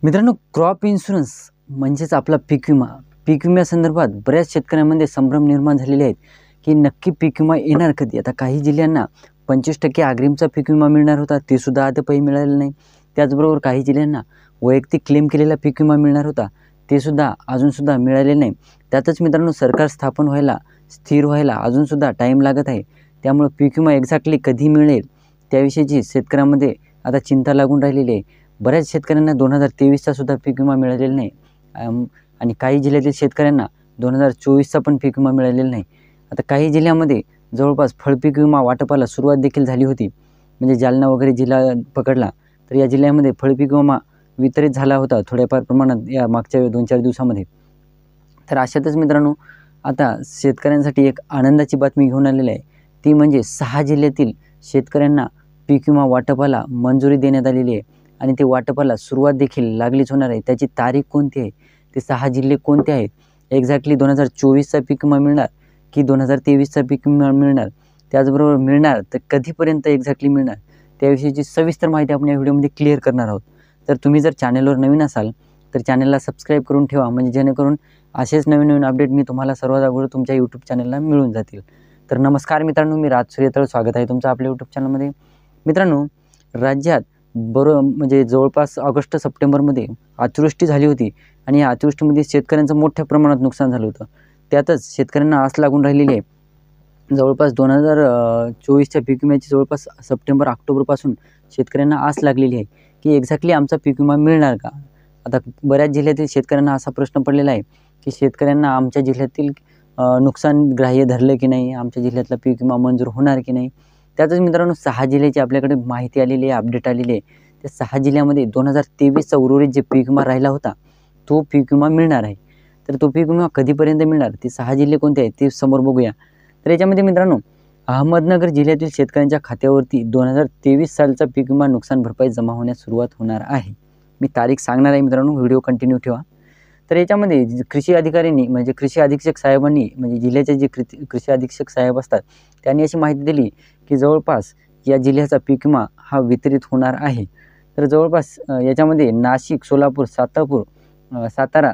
मित्रांनो, crop insurance म्हणजेच आपला पीक विमा. पीक विम्यासंदर्भात बऱ्याच शेतकऱ्यांमध्ये संभ्रम निर्माण झालेले आहेत की नक्की पीक विमा येणार कधी. आता काही जिल्ह्यांना 25% अग्रिमचा पीक विमा मिळणार होता, ते सुद्धा अद्यापही मिळालेलं नाही. त्याचबरोबर काही जिल्ह्यांना वैयक्तिक क्लेम केलेला पीक विमा मिळणार होता, ते सुद्धा अजूनसुद्धा मिळालेलं नाही. त्यातच मित्रांनो, सरकार स्थापन व्हायला, स्थिर व्हायला अजूनसुद्धा टाईम लागत आहे. त्यामुळं पीक विमा एक्झॅक्टली कधी मिळेल त्याविषयीची शेतकऱ्यांमध्ये आता चिंता लागून राहिलेली आहे. बऱ्याच शेतकऱ्यांना 2023चा सुद्धा पीक विमा मिळालेला नाही आणि काही जिल्ह्यातील शेतकऱ्यांना 2024चा पण पीक विमा मिळालेला नाही. आता काही जिल्ह्यामध्ये जवळपास फळपीक विमा वाटपाला सुरुवात देखील झाली होती. म्हणजे जालना वगैरे जिल्हा पकडला तर या जिल्ह्यामध्ये फळपीक विमा वितरित झाला होता थोड्याफार प्रमाणात या मागच्या 2-4 दिवसामध्ये. तर अशातच मित्रांनो, आता शेतकऱ्यांसाठी एक आनंदाची बातमी घेऊन आलेली आहे. ती म्हणजे 6 जिल्ह्यातील शेतकऱ्यांना पीक विमा वाटपाला मंजुरी देण्यात आलेली आहे आणि ते वाटपाला सुरुवात देखील लागलीच होणार आहे. त्याची तारीख कोणती आहे, ते 6 जिल्हे कोणते आहेत, एक्झॅक्टली 2024चा पीक विमा मिळणार की 2023चा पीक विमा मिळणार, त्याचबरोबर मिळणार तर कधीपर्यंत एक्झॅक्टली मिळणार, त्याविषयीची सविस्तर माहिती आपण या व्हिडिओमध्ये क्लिअर करणार आहोत. तर तुम्ही जर चॅनलवर नवीन असाल तर चॅनलला सबस्क्राईब करून ठेवा, म्हणजे जेणेकरून असेच नवीन नवीन अपडेट मी तुम्हाला सर्वात अगोदर तुमच्या यूट्यूब चॅनलला मिळून जातील. तर नमस्कार मित्रांनो, मी राज सूर्यतळ, स्वागत आहे तुमचं आपल्या यूट्यूब चॅनलमध्ये. मित्रांनो, राज्यात म्हणजे जवळपास ऑगस्ट-सप्टेंबरमध्ये अतिवृष्टी झाली होती आणि या अतिवृष्टीमध्ये शेतकऱ्यांचं मोठ्या प्रमाणात नुकसान झालं होतं. त्यातच शेतकऱ्यांना आस लागून राहिलेली आहे. जवळपास 2024च्या पीक विम्याची जवळपास सप्टेंबर-ऑक्टोबरपासून शेतकऱ्यांना आस लागलेली आहे की एक्झॅक्टली आमचा पीक विमा मिळणार का. आता बऱ्याच जिल्ह्यातील शेतकऱ्यांना असा प्रश्न पडलेला आहे की शेतकऱ्यांना आमच्या जिल्ह्यातील नुकसान ग्राह्य धरलं की नाही, आमच्या जिल्ह्यातला पीक विमा मंजूर होणार की नाही. त्यातच मित्रांनो, 6 जिल्ह्याची आपल्याकडे माहिती आलेली आहे, अपडेट आलेली आहे. त्या 6 जिल्ह्यामध्ये 2023चा उर्वरित जे पीक विमा राहिला होता तो पीक विमा मिळणार आहे. तर तो पीक विमा कधीपर्यंत मिळणार, ते 6 जिल्हे कोणते आहेत ते समोर बघूया. तर याच्यामध्ये मित्रांनो, अहमदनगर जिल्ह्यातील शेतकऱ्यांच्या खात्यावरती 2023 सालचा पीक विमा नुकसान भरपाई जमा होण्यास सुरुवात होणार आहे. मी तारीख सांगणार आहे मित्रांनो, व्हिडिओ कंटिन्यू ठेवा. तर याच्यामध्ये कृषी अधिकाऱ्यांनी म्हणजे कृषी अधीक्षक साहेबांनी, म्हणजे जिल्ह्याचे जे कृषी अधीक्षक साहेब असतात, त्यांनी अशी माहिती दिली की जवळपास या जिल्ह्याचा पीक विमा हा वितरित होणार आहे. तर जवळपास याच्यामध्ये नाशिक, सोलापूर, सातारा,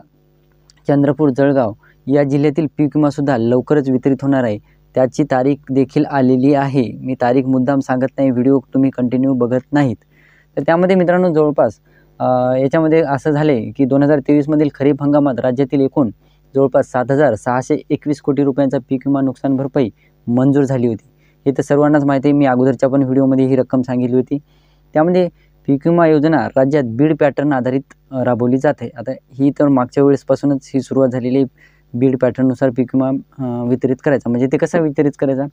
चंद्रपूर, जळगाव या जिल्ह्यातील पीक विमासुद्धा लवकरच वितरित होणार आहे. त्याची तारीख देखील आलेली आहे. मी तारीख मुद्दाम सांगत नाही, व्हिडिओ तुम्ही कंटिन्यू बघत नाहीत. तर त्यामध्ये मित्रांनो, जवळपास याच्यामध्ये असं झालं आहे की 2023मधील खरीप हंगामात राज्यातील एकूण जवळपास 7,621 कोटी रुपयांचा पीक विमा नुकसान भरपाई मंजूर झाली होती. हे तर सर्वांनाच माहिती आहे, मी अगोदरच्या पण व्हिडिओमध्ये ही रक्कम सांगितली होती. त्यामध्ये पीक विमा योजना राज्यात बीड पॅटर्न आधारित राबवली जाते. आता ही तर मागच्या वेळेसपासूनच ही सुरुवात झालेली आहे. बीड पॅटर्ननुसार पीक विमा वितरित करायचा. म्हणजे ते कसा वितरित करायचा,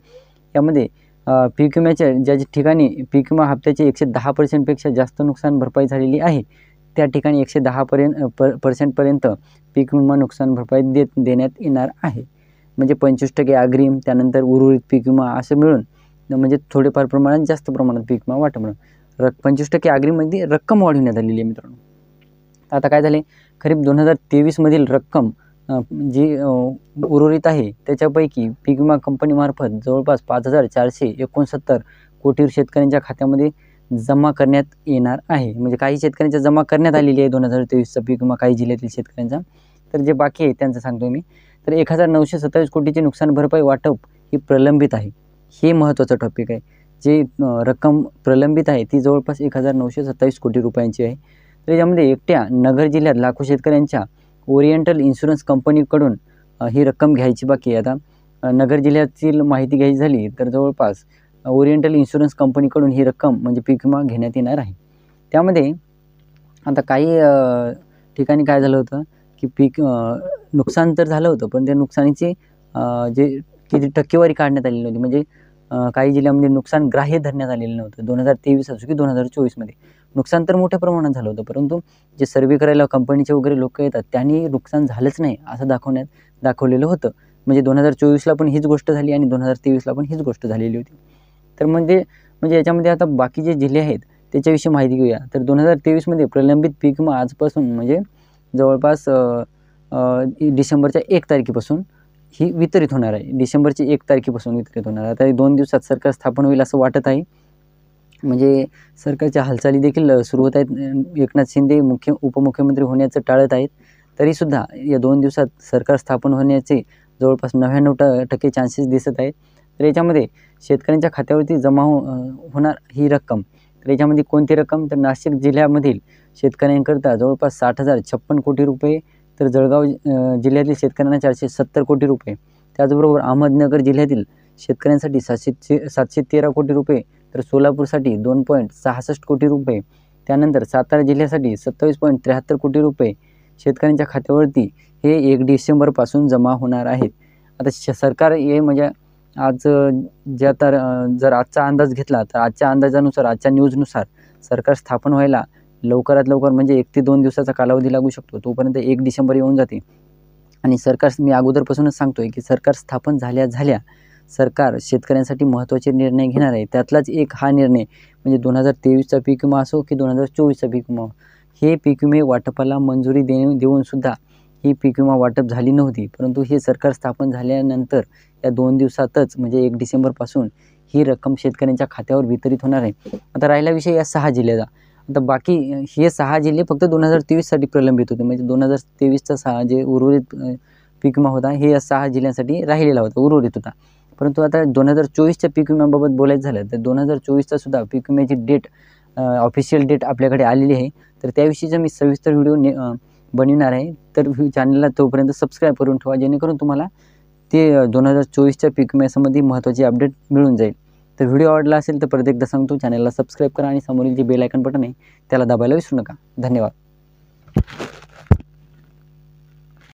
यामध्ये पीक विम्याच्या ज्या ठिकाणी पीक विमा हप्त्याचे 110% जास्त नुकसान भरपाई झालेली आहे, त्या ठिकाणी 110% पीक विमा नुकसान भरपाई देण्यात येणार आहे. म्हणजे 25% अग्रिम, त्यानंतर उर्वरित पीक विमा असं मिळून म्हणजे थोडेफार प्रमाणात जास्त प्रमाणात पीक विमा वाटप. 25% अग्रिममध्ये रक्कम वाढवण्यात आलेली आहे मित्रांनो. आता काय झाले, खरीप 2023मधील रक्कम जी उर्वरित आहे त्याच्यापैकी पीक विमा कंपनीमार्फत जवळपास 5,469 कोटी शेतकऱ्यांच्या खात्यामध्ये जमा करण्यात येणार आहे. म्हणजे काही शेतकऱ्यांच्या जमा करण्यात आलेली आहे 2023चा पीक विमा काही जिल्ह्यातील शेतकऱ्यांचा. तर जे बाकी आहे त्यांचं सांगतो मी. तर 1,927 कोटीची नुकसान भरपाई वाटप ही प्रलंबित आहे. हे महत्त्वाचं टॉपिक आहे. जे रक्कम प्रलंबित आहे ती जवळपास 1,927 कोटी रुपयांची आहे. तर यामध्ये एकट्या नगर जिल्ह्यात लाखो शेतकऱ्यांच्या ओरिएंटल इन्शुरन्स कंपनीकडून ही रक्कम घ्यायची बाकी आहे. आता नगर जिल्ह्यातील माहिती घ्यायची झाली तर जवळपास ओरिएंटल इन्शुरन्स कंपनीकडून ही रक्कम म्हणजे पीक विमा घेण्यात येणार आहे. त्यामध्ये आता काही ठिकाणी काय झालं होतं की पीक नुकसान तर झालं होतं, पण त्या नुकसानीची जे किती टक्केवारी काढण्यात आलेली नव्हती. म्हणजे काही जिल्ह्यामध्ये नुकसान ग्राह्य धरण्यात आलेलं नव्हतं. 2023 असो की 2024मध्ये नुकसान तर मोठ्या प्रमाणात झालं होतं, परंतु जे सर्वे करायला कंपनीचे वगैरे लोक येतात त्यांनी नुकसान झालंच नाही असं दाखवलेलं होतं. म्हणजे 2024ला पण हीच गोष्ट झाली आणि 2023ला पण हीच गोष्ट झालेली होती. तर म्हणजे याच्यामध्ये आता बाकी जे जिल्हे आहेत त्याच्याविषयी माहिती घेऊया. तर 2023मध्ये प्रलंबित पीक विमा आजपासून म्हणजे जवळपास डिसेंबरच्या 1 तारखेपासून ही वितरित होणार आहे. डिसेंबरची 1 तारखेपासून वितरित होणार आहे. आता 2 दिवसात सरकार स्थापन होईल असं वाटत आहे. म्हणजे सरकारच्या हालचाली देखील सुरू होत आहेत. एकनाथ शिंदे उपमुख्यमंत्री होण्याचं टाळत आहेत. तरीसुद्धा या 2 दिवसात सरकार स्थापन होण्याचे जवळपास 99% चान्सेस दिसत आहेत. तर याच्यामध्ये शेतकऱ्यांच्या खात्यावरती जमा होणार ही रक्कम, तर याच्यामध्ये कोणती रक्कम, तर नाशिक जिल्ह्यामधील शेतकऱ्यांकरता जवळपास 60,056 कोटी रुपये, तर जळगाव जिल्ह्यातील शेतकऱ्यांना 470 कोटी रुपये, त्याचबरोबर अहमदनगर जिल्ह्यातील शेतकऱ्यांसाठी 713 कोटी रुपये, तर सोलापूरसाठी 2.66 कोटी रुपये, त्यानंतर सातारा जिल्ह्यासाठी 27.73 कोटी रुपये शेतकऱ्यांच्या खात्यावरती हे 1 डिसेंबरपासून जमा होणार आहेत. आता सरकार हे म्हणजे आज जर आजचा अंदाज घेतला तर आजच्या अंदाजानुसार, आजच्या न्यूजनुसार सरकार स्थापन व्हायला लवकरात लवकर म्हणजे 1 ते 2 दिवसाचा कालावधी लागू शकतो. तोपर्यंत 1 डिसेंबर येऊन जाते आणि सरकार, मी अगोदरपासूनच सांगतोय की सरकार स्थापन झाल्या सरकार शेतकऱ्यांसाठी महत्त्वाचे निर्णय घेणार आहे. त्यातलाच एक हा निर्णय म्हणजे 2023चा पीक विमा असो की 2024चा पीक विमा, हे पीक विमे वाटपाला मंजुरी देऊन सुद्धा ही पीक विमा वाटप झाली नव्हती. परंतु हे सरकार स्थापन झाल्यानंतर या 2 दिवसातच म्हणजे 1 डिसेंबरपासून ही रक्कम शेतकऱ्यांच्या खात्यावर वितरित होणार आहे. आता राहिला विषय या 6 जिल्ह्याचा. आता बाकी हे 6 जिल्हे फक्त 2023साठी प्रलंबित होते, म्हणजे 2023चा 6 जे उर्वरित पीक विमा होता हे या 6 जिल्ह्यांसाठी राहिलेला होता, उर्वरित होता. परंतु आता 2024च्या पीक विम्याबाबत बोलायचं झालं तर 2024चा सुद्धा पीक विम्याची डेट, ऑफिशियल डेट आपल्याकडे आलेली आहे. तर त्याविषयीचा मी सविस्तर व्हिडिओ बनविणार आहे. तर चॅनलला तोपर्यंत सबस्क्राईब करून ठेवा, जेणेकरून तुम्हाला ते 2024च्या पीक विम्यासंबंधी महत्त्वाची अपडेट मिळून जाईल. तर व्हिडिओ आवडला असेल तर परत एकदा सांगतो, चॅनलला सबस्क्राईब करा आणि समोरील जे बेल आयकॉन बटन आहे त्याला दाबायला विसरू नका. धन्यवाद.